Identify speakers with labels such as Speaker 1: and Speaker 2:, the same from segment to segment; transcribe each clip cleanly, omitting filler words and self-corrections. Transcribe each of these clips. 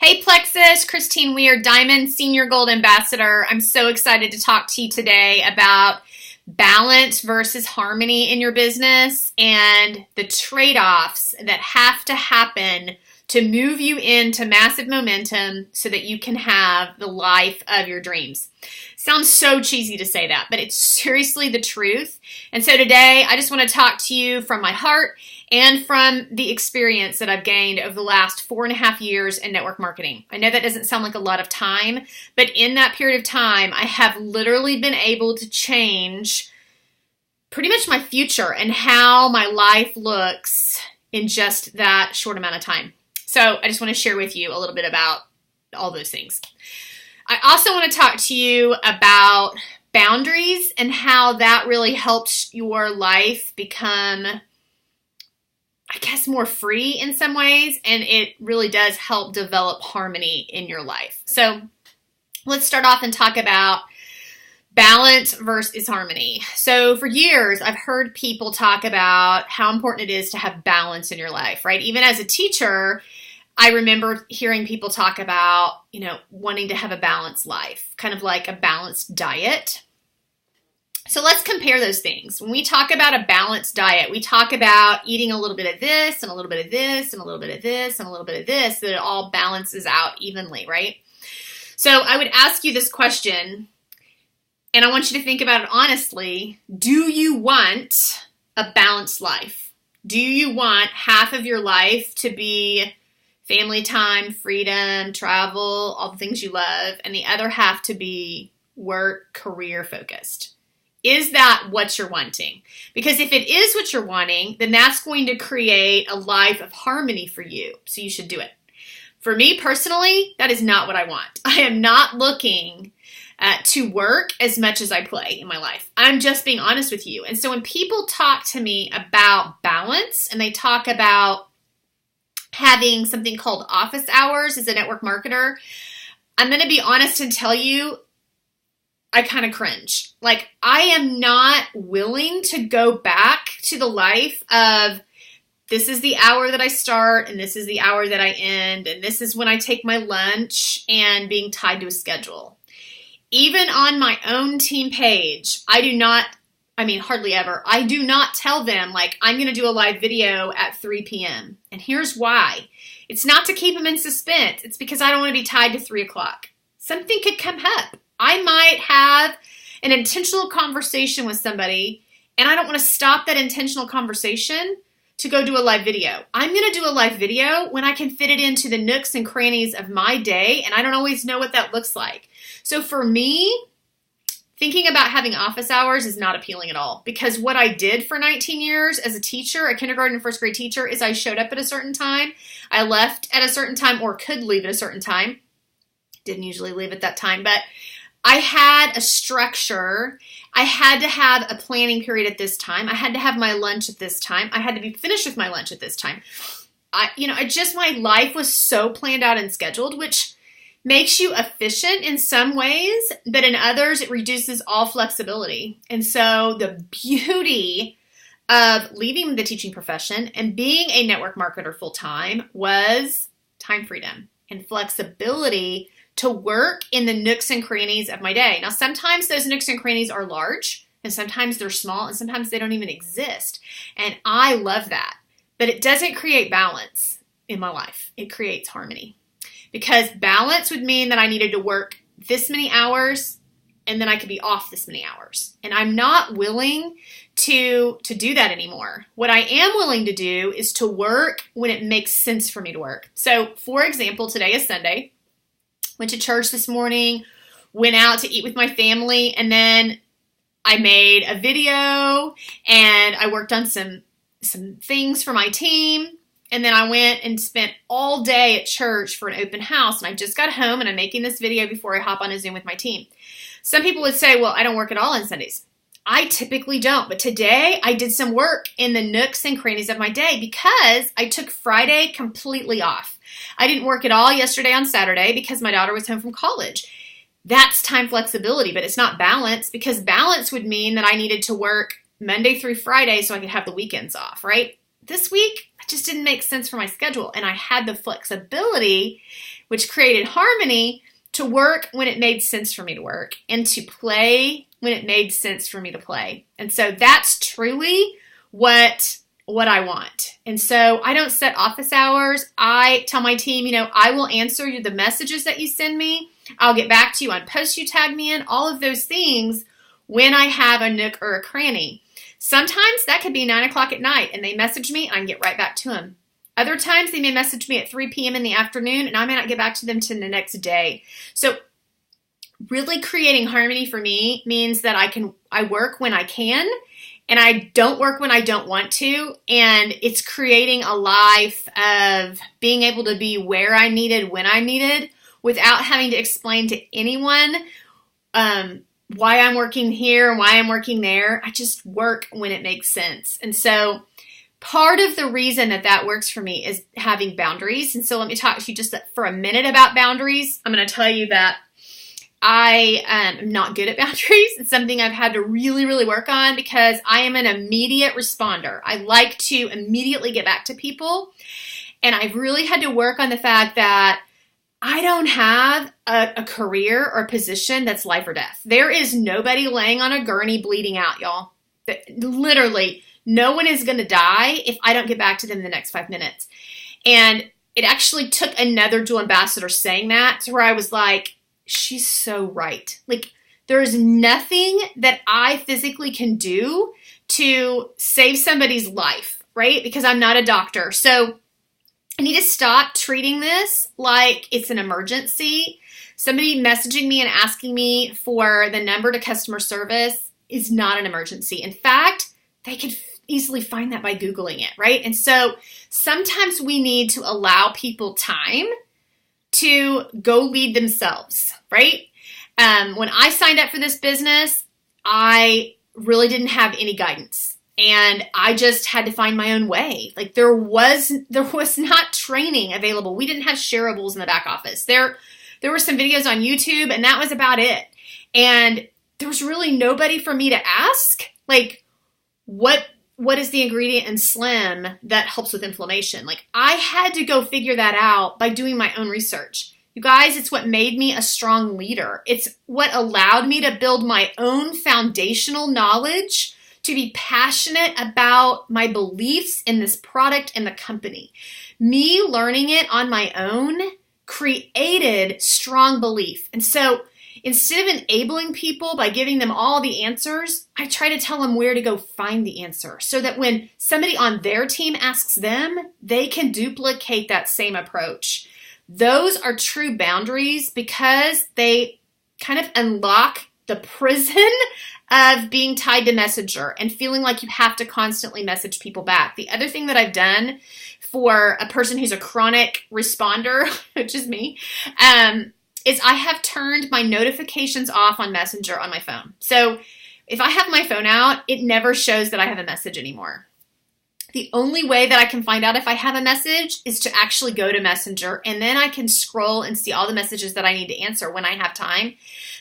Speaker 1: Hey Plexus, Christine Weir, Diamond Senior Gold Ambassador. I'm so excited to talk to you today about balance versus harmony in your business and the trade-offs that have to happen to move you into massive momentum so that you can have the life of your dreams. Sounds so cheesy to say that, but it's seriously the truth. And so today, I just want to talk to you from my heart and from the experience that I've gained over the last 4.5 years in network marketing. I know that doesn't sound like a lot of time, but in that period of time, I have literally been able to change pretty much my future and how my life looks in just that short amount of time. So I just want to share with you a little bit about all those things. I also want to talk to you about boundaries and how that really helps your life become, I guess, more free in some ways, and it really does help develop harmony in your life. So let's start off and talk about balance versus harmony. So for years, I've heard people talk about how important it is to have balance in your life, right? Even as a teacher, I remember hearing people talk about, wanting to have a balanced life, kind of like a balanced diet. So let's compare those things. When we talk about a balanced diet, we talk about eating a little bit of this and a little bit of this and a little bit of this and a little bit of this, so that it all balances out evenly, right? So I would ask you this question, and I want you to think about it honestly. Do you want a balanced life? Do you want half of your life to be family time, freedom, travel, all the things you love, and the other half to be work, career focused? Is that what you're wanting? Because if it is what you're wanting, then that's going to create a life of harmony for you. So you should do it. For me personally, that is not what I want. I am not looking to work as much as I play in my life. I'm just being honest with you. And so when people talk to me about balance and they talk about having something called office hours as a network marketer, I'm going to be honest and tell you, I kind of cringe. Like, I am not willing to go back to the life of this is the hour that I start and this is the hour that I end and this is when I take my lunch and being tied to a schedule. Even on my own team page, hardly ever. I do not tell them, like, I'm going to do a live video at 3 p.m. And here's why. It's not to keep them in suspense. It's because I don't want to be tied to 3 o'clock. Something could come up. I might have an intentional conversation with somebody, and I don't want to stop that intentional conversation to go do a live video. I'm going to do a live video when I can fit it into the nooks and crannies of my day, and I don't always know what that looks like. So for me, thinking about having office hours is not appealing at all, because what I did for 19 years as a teacher, a kindergarten and first grade teacher, is I showed up at a certain time, I left at a certain time, or could leave at a certain time. Didn't usually leave at that time, but I had a structure. I had to have a planning period at this time. I had to have my lunch at this time. I had to be finished with my lunch at this time. My life was so planned out and scheduled, which makes you efficient in some ways, but in others, it reduces all flexibility. And so the beauty of leaving the teaching profession and being a network marketer full-time was time freedom and flexibility to work in the nooks and crannies of my day. Now, sometimes those nooks and crannies are large, and sometimes they're small, and sometimes they don't even exist. And I love that. But it doesn't create balance in my life. It creates harmony. Because balance would mean that I needed to work this many hours, and then I could be off this many hours. And I'm not willing to do that anymore. What I am willing to do is to work when it makes sense for me to work. So, for example, today is Sunday. Went to church this morning, went out to eat with my family, and then I made a video and I worked on some things for my team. And then I went and spent all day at church for an open house. And I just got home and I'm making this video before I hop on a Zoom with my team. Some people would say, well, I don't work at all on Sundays. I typically don't. But today I did some work in the nooks and crannies of my day because I took Friday completely off. I didn't work at all yesterday on Saturday because my daughter was home from college. That's time flexibility, but it's not balance, because balance would mean that I needed to work Monday through Friday so I could have the weekends off, right? This week, That just didn't make sense for my schedule. And I had the flexibility, which created harmony, to work when it made sense for me to work and to play when it made sense for me to play. And so that's truly what I want. And so I don't set office hours. I tell my team, I will answer you the messages that you send me. I'll get back to you on posts you tag me in, all of those things when I have a nook or a cranny. Sometimes that could be 9 o'clock at night and they message me and I can get right back to them. Other times they may message me at 3 p.m. in the afternoon and I may not get back to them till the next day. So really creating harmony for me means that I work when I can and I don't work when I don't want to. And it's creating a life of being able to be where I needed, when I needed, without having to explain to anyone why I'm working here and why I'm working there. I just work when it makes sense. And so part of the reason that works for me is having boundaries. And so let me talk to you just for a minute about boundaries. I'm going to tell you that I am not good at boundaries. It's something I've had to really, really work on because I am an immediate responder. I like to immediately get back to people. And I've really had to work on the fact that I don't have a career or position that's life or death. There is nobody laying on a gurney bleeding out, y'all. Literally, no one is going to die if I don't get back to them in the next 5 minutes. And it actually took another dual ambassador saying that to where I was like, she's so right. Like, there is nothing that I physically can do to save somebody's life, right? Because I'm not a doctor. So I need to stop treating this like it's an emergency. Somebody messaging me and asking me for the number to customer service is not an emergency. In fact, they could easily find that by Googling it, right? And so sometimes we need to allow people time to go lead themselves, right? When I signed up for this business, I really didn't have any guidance. And I just had to find my own way. Like there was not training available. We didn't have shareables in the back office. There were some videos on YouTube and that was about it. And there was really nobody for me to ask, like, what is the ingredient in Slim that helps with inflammation? Like I had to go figure that out by doing my own research. You guys, it's what made me a strong leader. It's what allowed me to build my own foundational knowledge to be passionate about my beliefs in this product and the company. Me learning it on my own created strong belief. And so instead of enabling people by giving them all the answers, I try to tell them where to go find the answer so that when somebody on their team asks them, they can duplicate that same approach. Those are true boundaries because they kind of unlock the prison of being tied to Messenger and feeling like you have to constantly message people back. The other thing that I've done for a person who's a chronic responder, which is me, is I have turned my notifications off on Messenger on my phone. So if I have my phone out, it never shows that I have a message anymore. The only way that I can find out if I have a message is to actually go to Messenger, and then I can scroll and see all the messages that I need to answer when I have time.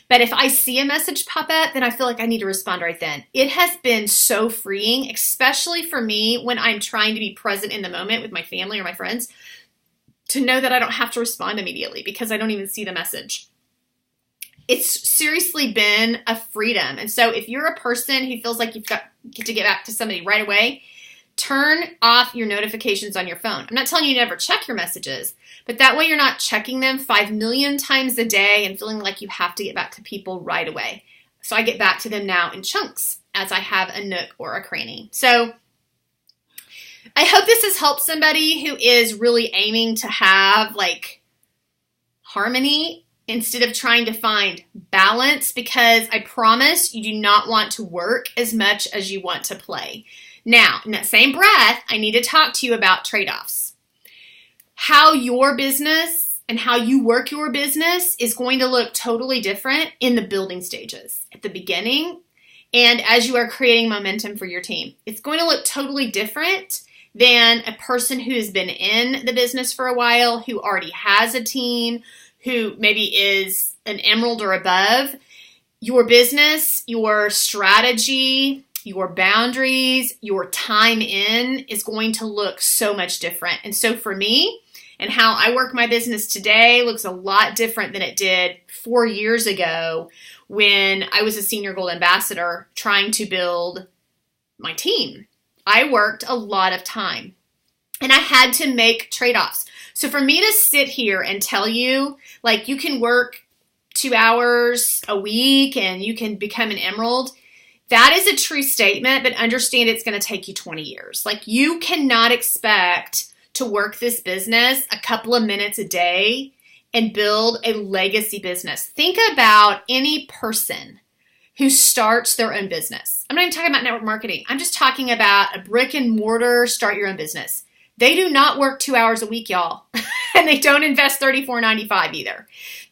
Speaker 1: But if I see a message pop up, then I feel like I need to respond right then. It has been so freeing, especially for me when I'm trying to be present in the moment with my family or my friends, to know that I don't have to respond immediately because I don't even see the message. It's seriously been a freedom. And so if you're a person who feels like you've got to get back to somebody right away, turn off your notifications on your phone. I'm not telling you never check your messages, but that way you're not checking them 5 million times a day and feeling like you have to get back to people right away. So I get back to them now in chunks as I have a nook or a cranny. So I hope this has helped somebody who is really aiming to have like harmony instead of trying to find balance, because I promise you do not want to work as much as you want to play. Now, in that same breath, I need to talk to you about trade-offs. How your business and how you work your business is going to look totally different in the building stages, at the beginning, and as you are creating momentum for your team. It's going to look totally different than a person who has been in the business for a while, who already has a team, who maybe is an emerald or above. Your business, your strategy, your boundaries, your time in is going to look so much different. And so for me, and how I work my business today looks a lot different than it did 4 years ago when I was a senior gold ambassador trying to build my team. I worked a lot of time and I had to make trade-offs. So for me to sit here and tell you, like, you can work 2 hours a week and you can become an emerald, that is a true statement, but understand it's going to take you 20 years. Like, you cannot expect to work this business a couple of minutes a day and build a legacy business. Think about any person who starts their own business. I'm not even talking about network marketing. I'm just talking about a brick and mortar, start your own business. They do not work 2 hours a week, y'all. And they don't invest $34.95 either.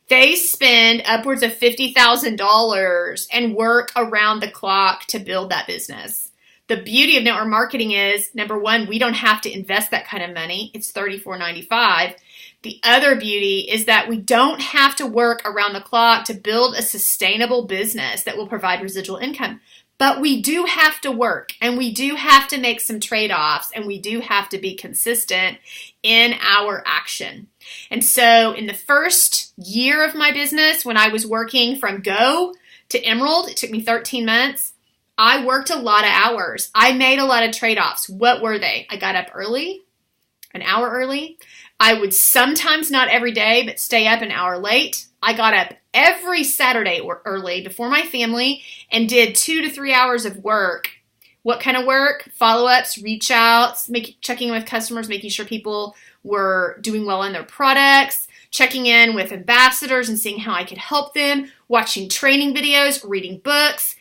Speaker 1: They spend upwards of $50,000 and work around the clock to build that business. The beauty of network marketing is, number one, we don't have to invest that kind of money. It's $34.95. The other beauty is that we don't have to work around the clock to build a sustainable business that will provide residual income. But we do have to work, and we do have to make some trade-offs, and we do have to be consistent in our action. And so in the first year of my business, when I was working from Go to Emerald, it took me 13 months. I worked a lot of hours. I made a lot of trade-offs. What were they? I got up early, an hour early. I would sometimes, not every day, but stay up an hour late. I got up every Saturday early before my family and did 2 to 3 hours of work. What kind of work? Follow-ups, reach outs, checking in with customers, making sure people were doing well on their products, checking in with ambassadors and seeing how I could help them, watching training videos, reading books.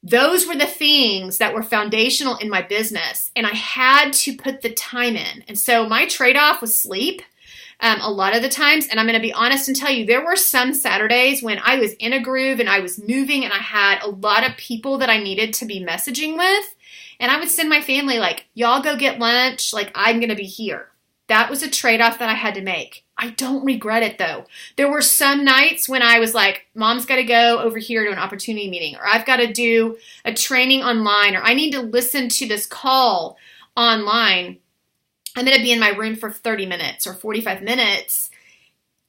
Speaker 1: Those were the things that were foundational in my business, and I had to put the time in. And so my trade-off was sleep. A lot of the times, and I'm going to be honest and tell you, there were some Saturdays when I was in a groove and I was moving and I had a lot of people that I needed to be messaging with, and I would send my family like, y'all go get lunch, like, I'm going to be here. That was a trade-off that I had to make. I don't regret it though. There were some nights when I was like, Mom's got to go over here to an opportunity meeting, or I've got to do a training online, or I need to listen to this call online. I'm going to be in my room for 30 minutes or 45 minutes.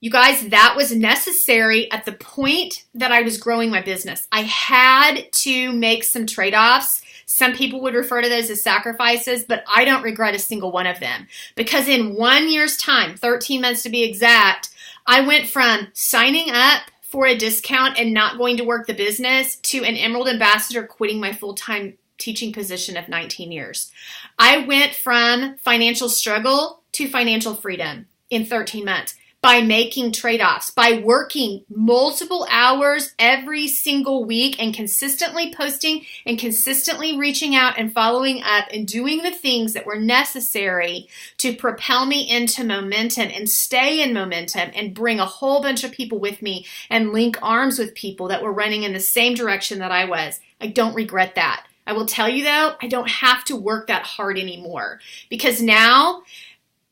Speaker 1: You guys, that was necessary at the point that I was growing my business. I had to make some trade-offs. Some people would refer to those as sacrifices, but I don't regret a single one of them. Because in 1 year's time, 13 months to be exact, I went from signing up for a discount and not going to work the business to an Emerald Ambassador quitting my full-time teaching position of 19 years. I went from financial struggle to financial freedom in 13 months by making trade-offs, by working multiple hours every single week and consistently posting and consistently reaching out and following up and doing the things that were necessary to propel me into momentum and stay in momentum and bring a whole bunch of people with me and link arms with people that were running in the same direction that I was. I don't regret that. I will tell you though, I don't have to work that hard anymore because now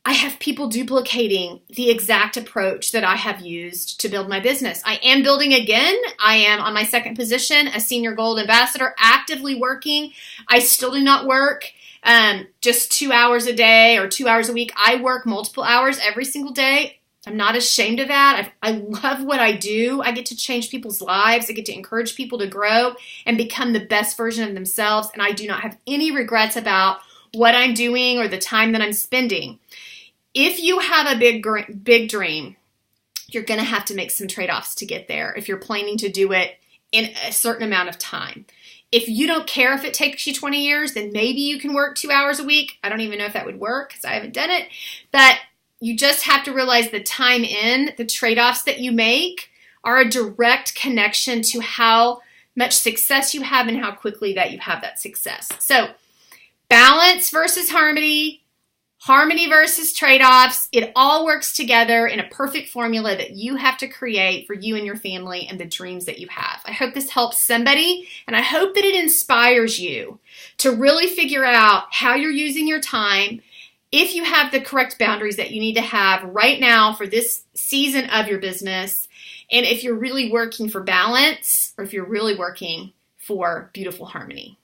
Speaker 1: I have people duplicating the exact approach that I have used to build my business. I am building again. I am on my second position, a senior gold ambassador, actively working. I still do not work just 2 hours a day or 2 hours a week. I work multiple hours every single day. I'm not ashamed of that. I love what I do. I get to change people's lives. I get to encourage people to grow and become the best version of themselves. And I do not have any regrets about what I'm doing or the time that I'm spending. If you have a big dream, you're going to have to make some trade-offs to get there if you're planning to do it in a certain amount of time. If you don't care if it takes you 20 years, then maybe you can work 2 hours a week. I don't even know if that would work because I haven't done it. But you just have to realize the time in, the trade-offs that you make are a direct connection to how much success you have and how quickly that you have that success. So balance versus harmony, harmony versus trade-offs, it all works together in a perfect formula that you have to create for you and your family and the dreams that you have. I hope this helps somebody, and I hope that it inspires you to really figure out how you're using your time, if you have the correct boundaries that you need to have right now for this season of your business, and if you're really working for balance or if you're really working for beautiful harmony.